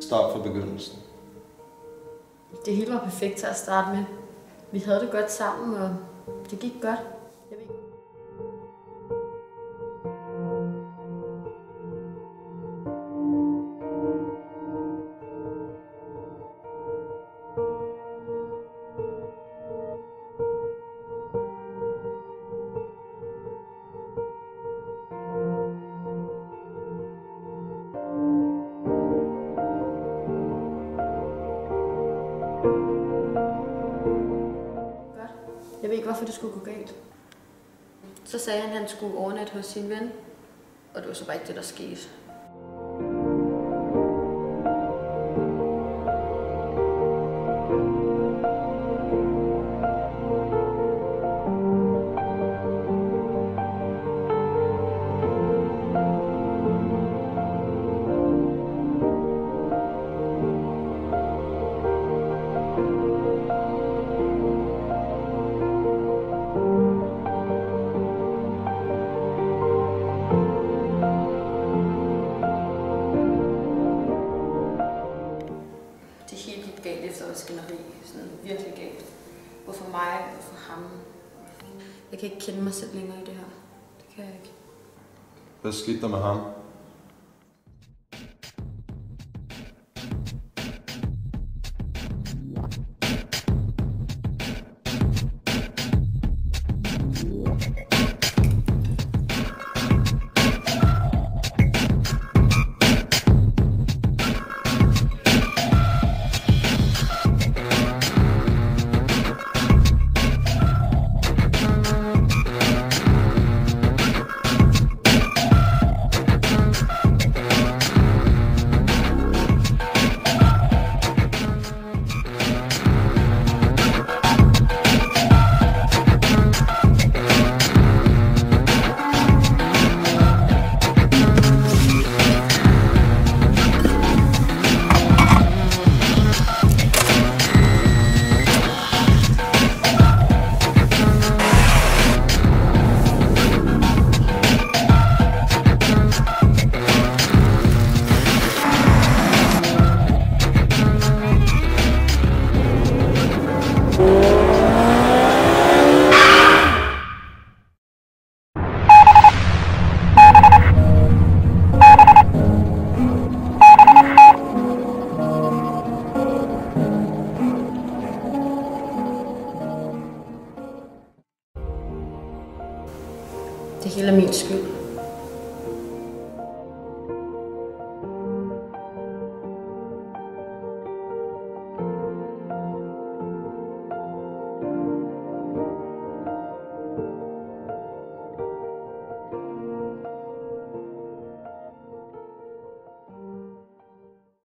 Start fra begyndelsen. Det hele var perfekt til at starte med. Vi havde det godt sammen, og det gik godt. Jeg ved ikke. Jeg ved ikke, hvorfor det skulle gå galt. Så sagde han, at han skulle overnatte hos sin ven, og det var så bare ikke det, der skete. Det hele gik galt efter et skænderi, sådan virkelig galt. Både for mig og for ham. Jeg kan ikke kende mig selv længere i det her. Det kan jeg ikke. Hvad skete der med ham?